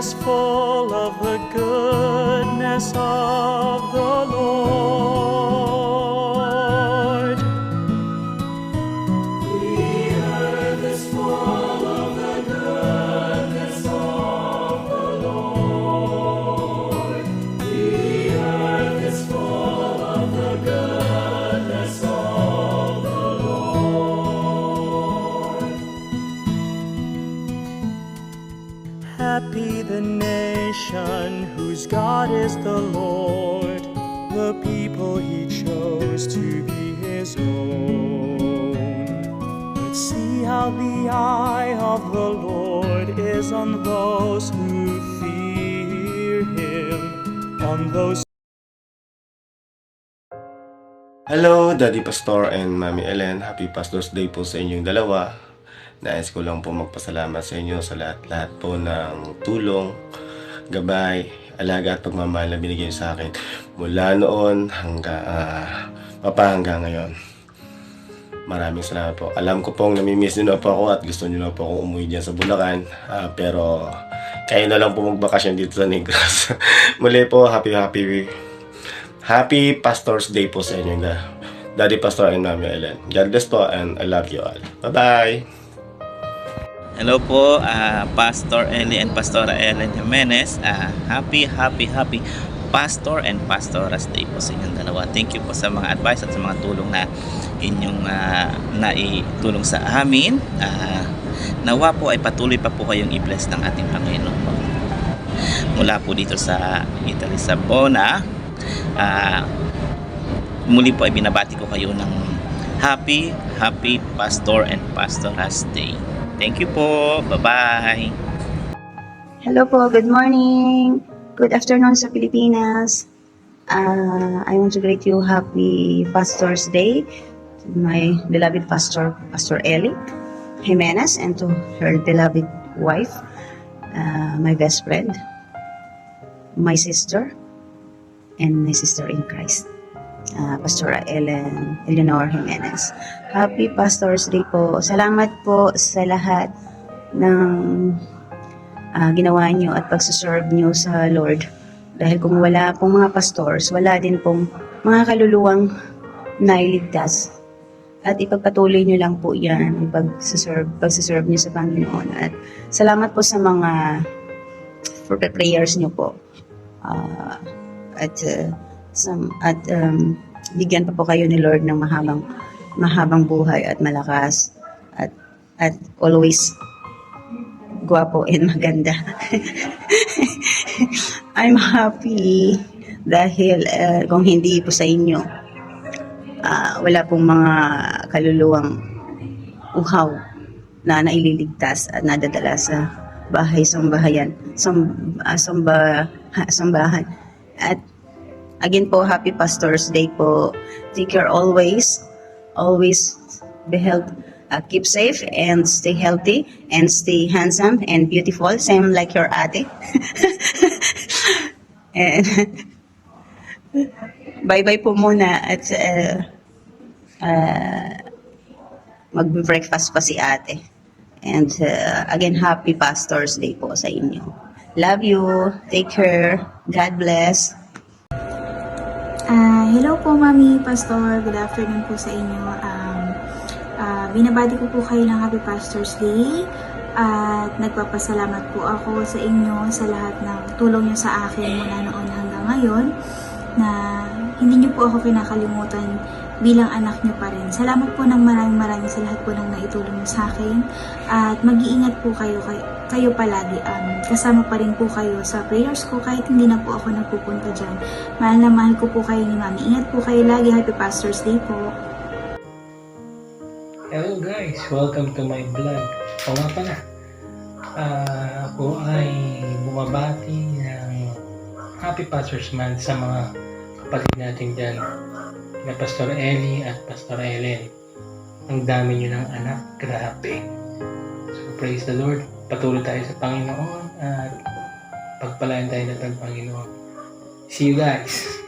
is full of the goodness of the Lord. The earth is full of the goodness of the Lord. The earth is full of the goodness of the Lord. Happy the nation whose God is the Lord, the people he chose to be his own. But see how the eye of the Lord is on those who fear him, on those. Hello, Daddy Pastor and Mami Ellen. Happy Pastor's Day po sa inyong dalawa. Nais ko lang po magpasalamat sa inyo sa lahat-lahat po ng tulong, gabay, alaga at pagmamahal na binigay niyo sa akin mula noon hanggang ngayon. Maraming salamat po. Alam ko pong namimiss niyo na po ako at gusto niyo na po akong umuwi dyan sa Bulacan. Pero kayo na lang po magbakasyon dito sa Negros. Muli po, Happy Pastor's Day po sa inyo, Daddy Pastor and Mami Ellen. God bless po and I love you all. Bye-bye! Hello po, Pastor Eli and Pastora Ellen Jimenez. Happy Pastor and Pastora's Day po sa inyong dalawa. Thank you po sa mga advice at sa mga tulong na inyong naitulong sa amin. Nawa po ay patuloy pa po kayong i-bless ng ating Panginoon. Mula po dito sa Italy, sa Bona, muli po ay binabati ko kayo ng Happy Pastor and Pastora's Day. Thank you po. Bye-bye. Hello po, good morning. Good afternoon sa Pilipinas. I want to greet you happy Pastor's Day to my beloved pastor, Pastor Eli Jimenez, and to her beloved wife, my best friend, my sister, and my sister in Christ, Pastora Eleanor Jimenez. Happy Pastor's Day po. Salamat po sa lahat ng ginawa nyo at pagsaserve nyo sa Lord. Dahil kung wala pong mga pastors, wala din pong mga kaluluwang nailigtas. At ipagpatuloy nyo lang po yan, pagsaserve nyo sa Panginoon. At salamat po sa mga for the prayers nyo po. Bigyan pa po kayo ni Lord ng mahabang buhay at malakas at always gwapo and maganda. I'm happy dahil kung hindi po sa inyo, wala pong mga kaluluwang uhaw na naililigtas at nadadala sa sambahan. At again po, happy Pastor's Day po. Take care always. Always be healthy. Keep safe and stay healthy and stay handsome and beautiful. Same like your ate. And bye-bye po muna at mag-breakfast pa si ate. And again, happy Pastor's Day po sa inyo. Love you. Take care. God bless. Hello po, Mami Pastor. Good afternoon po sa inyo. Binabati ko po kayo ng Happy Pastor's Day at nagpapasalamat po ako sa inyo sa lahat ng tulong nyo sa akin mula noon hanggang ngayon, na hindi nyo po ako kinakalimutan bilang anak nyo pa rin. Salamat po ng maraming sa lahat po ng naitulong nyo sa akin, at mag-iingat po kayo palagi. Kasama pa rin po kayo sa prayers ko kahit hindi na po ako nagpupunta dyan. Mahal na mahal ko po kayo ni Mami. Ingat po kayo lagi. Happy Pastor's Day po. Hello guys, welcome to my vlog. O nga pala, ako ay bumabati ng Happy Pastor's Month sa mga kapatid natin dyan, na Pastor Eli at Pastor Ellen. Ang dami nyo ng anak, grabe. So praise the Lord, patuloy tayo sa Panginoon at pagpalain tayo ng Panginoon. See you guys!